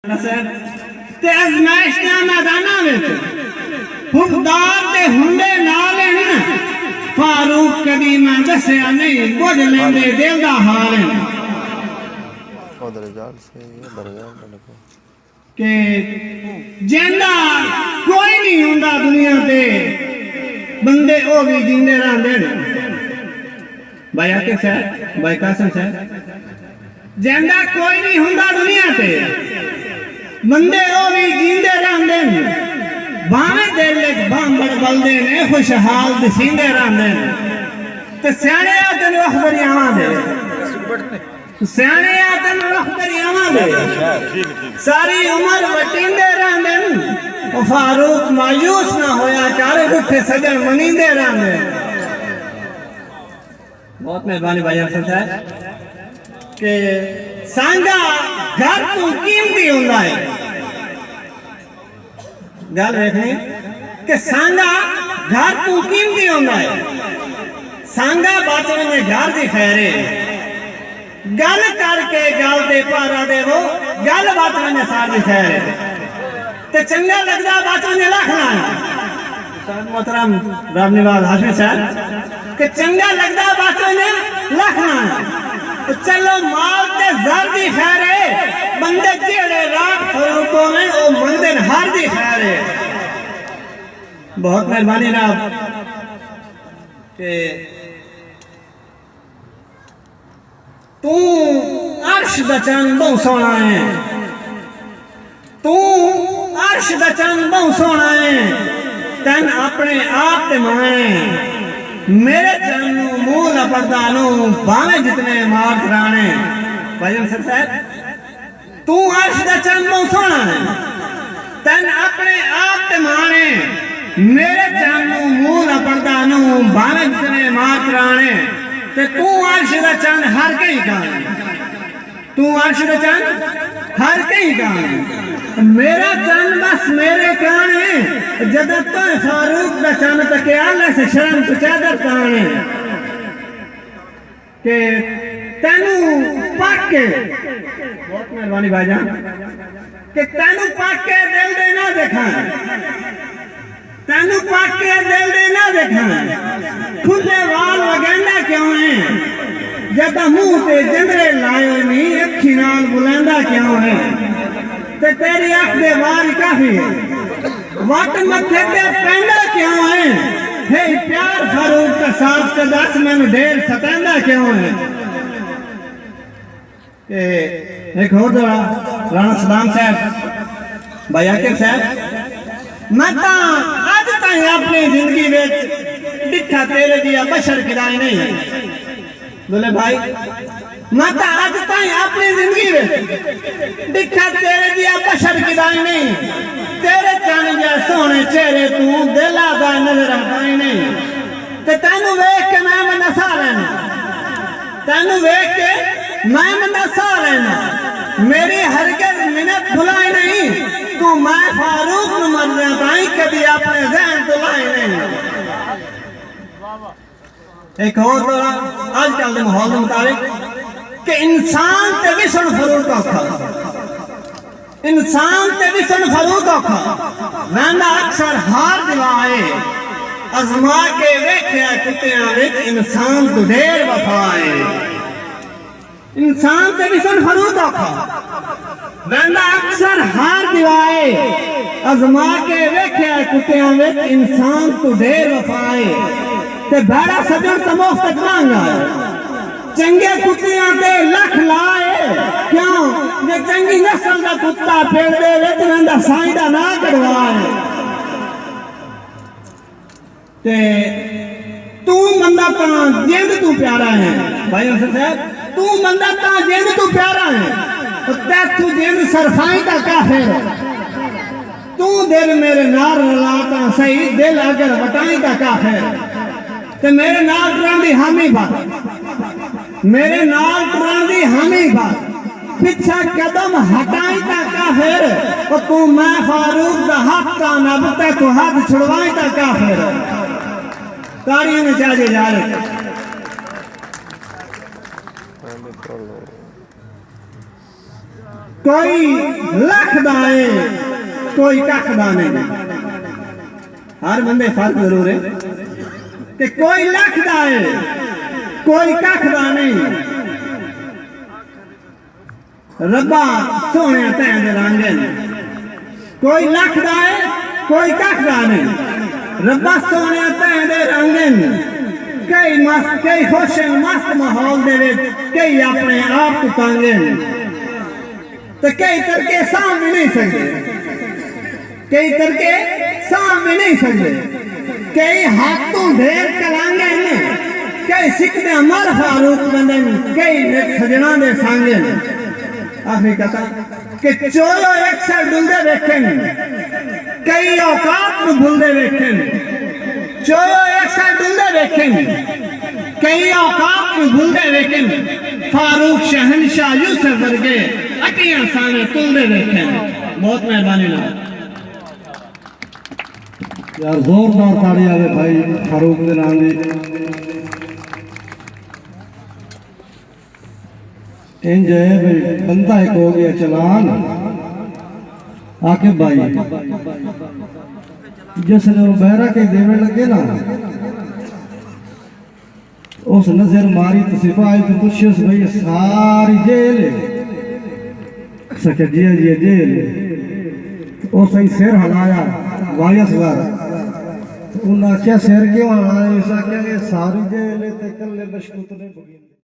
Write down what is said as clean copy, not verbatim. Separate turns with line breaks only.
ते आजमाइश के मैदाना विच हुकदार ते हुंदे नाल न फारूक कदी मैं दस्या नहीं बुझ लेंदे दिल दा हाल के जिंदा कोई नहीं हुंदा दुनिया ते बंदे ओ भी जिंदे रहंदे ने भाई आके सर भाई कासिम सर जिंदा कोई नहीं हुंदा दुनिया ते बंदे ओ भी जींदे रहंदे ने भावे दिल विच बांबड़ बलदे ने खुशहाल दिसींदे रहंदे ने ते सियाणे आदन वख दरियावां दे सियाणे आदन वख दरियावां दे सारी उम्र वटींदे रहंदे ने ओ फारूक मायूस ना होया चारे उठे सजन मनींदे रहंदे बहुत मेहरबानी भाई अफसर साहब के सांगा घर तू कीमती होंदा है गल देखनी कि सांगा घर तू कीमती होंदा है सांगा बचन में घर दी खैर है गल करके गल दे पारा देवो गल बचन में सारी खैर है ते चंगा लगदा बचन ने लखना मोहतरम रामनिवाज हाशिम साहब कि चंगा लगदा बचन ने लखना चलो माल ते जर दी खैर है बंदे जेड़े रात फरूकों में ओ मंदिर हर दी खैर है बहुत मेहरबानी ना के तू अर्श दा चंद बहुत सोना है तू अर्श दा चंद बहुत सोना है तन अपने आप ते माने मेरे चंद मुंह न पड़दानू भावे जितने मार कराने भाई अफसर साहब तू अर्श दा चंद बहुत सोना है तन अपने आप ते माने मेरे चंद मुंह न पड़दानू भावे जितने मार कराने ते तू अर्श दा चंद हर कहीं गाने तू अर्श दा चंद हर कहीं गाने मेरा चंद बस मेरे काने जब तो फारूक दा चंद तके आले से शर्म तो चादर काने के तेनू पाके बहुत मेहरबानी भाईजान के तेनू पाके दिल दे ना देखा तेनू पाके दिल दे ना देखा खुले वाल वगैंदा क्यों है जब मुंह ते जिंदरे लाए नहीं अखी नाल बुलंदा क्यों है ते तेरी आंख दे वार काफी है वट मथे ते पैंदा क्यों है हे प्यार फारूक का साथ का दस मैंने ढेर सतांदा क्यों है एक और दौड़ा राणा सदाम साहब भाई आकिब साहब मैं ता आज ताईं अपनी जिंदगी विच डिठा तेरे दिया बशर किराए नहीं बोले भाई मैं तो आज ताईं अपनी जिंदगी में दिखा तेरे दिया बशर किदाई नहीं तेरे चन जे सोने चेहरे तू दिल आदा नजर आता ही नहीं ते तेनू वेख के मैं मनसा लेना तेनू वेख के मैं मनसा लेना मेरी हरकत मिनट भुलाई नहीं तू मैं फारूक नूं मरने ताईं कभी अपने ज़हन भुलाई नहीं एक और आजकल के माहौल के मुताबिक कि इंसान ते विसन फरूक औखा इंसान ते विसन फरूक औखा वैंदा अक्सर हार दिवाए अजमा के वेख्या कुत्तियां विच इंसान तो ढेर वफाए इंसान ते विसन फरूक औखा वैंदा अक्सर हार दिवाए अजमा के वेख्या कुत्तियां विच इंसान तो ढेर वफाए ते भैड़ा सजन तो मुफ्त मांगा चंगे कुत्तियां ते लख लाए क्यों जे चंगी नस्ल का कुत्ता पेड़ दे विच रहिंदा साईं दा ना कढवाए ते तू मंदा तां जिंद तू प्यारा है भाई अफसर साहब तू मंदा तां जिंद तू प्यारा है ते तू जिंद सरफाई दा काफिर तू दिल मेरे नाल रलाता सही दिल अगर वटाई दा काफिर ते मेरे नाल टुरन दी हामी बात मेरे नाल टुरन दी हामी बात पिछा कदम हटाई ता काफिर और तू मैं फारूक दा हक का नब ते तू हाथ छुड़वाई ता काफिर ताड़ियों में चाहे जा रहे कोई लख लखदा है कोई कखदा नहीं। हर बंदे फर्क जरूर है कि कोई लखदा है कोई कखदा नहीं। रब्बा सोने तैं दे रंग कोई लखदा है कोई कखदा नहीं। रब्बा सोने तैं दे रंग कई खुश मस्त माहौल दे कई अपने आप को तंगे तो कई तरके साम भी नहीं सकते, कई तरके साम भी नहीं सकते। कई हाथों ढेर कलांगे ने कई सिकदे अमर फारूक बंदे कई सजना दे सांगे आखिरी कथा कि चोलो एक साल डुलदे देखें कई औकात में भूलदे देखें। चोलो एक साल डुलदे देखें कई औकात में भूलदे देखें। फारूक शहनशाह यूसुफ वर्गे अटियां साने तुलदे देखें। बहुत मेहरबानी ना
यार जोरदार ताड़ी आवे भाई फारूक दे नाम दी। इंज है भाई बंदा एक हो गया चलान आके भाई जिसने वो बहरा के देवे लगे ना उस नजर मारी तो सिपाही तो पूछे भाई सारी जेल सके जिया जिया जेल वो सही सिर हलाया वायस बार उन्हें क्या सिर क्यों हलाया ऐसा क्या सारी जेल ते कल्ले बशकुत ने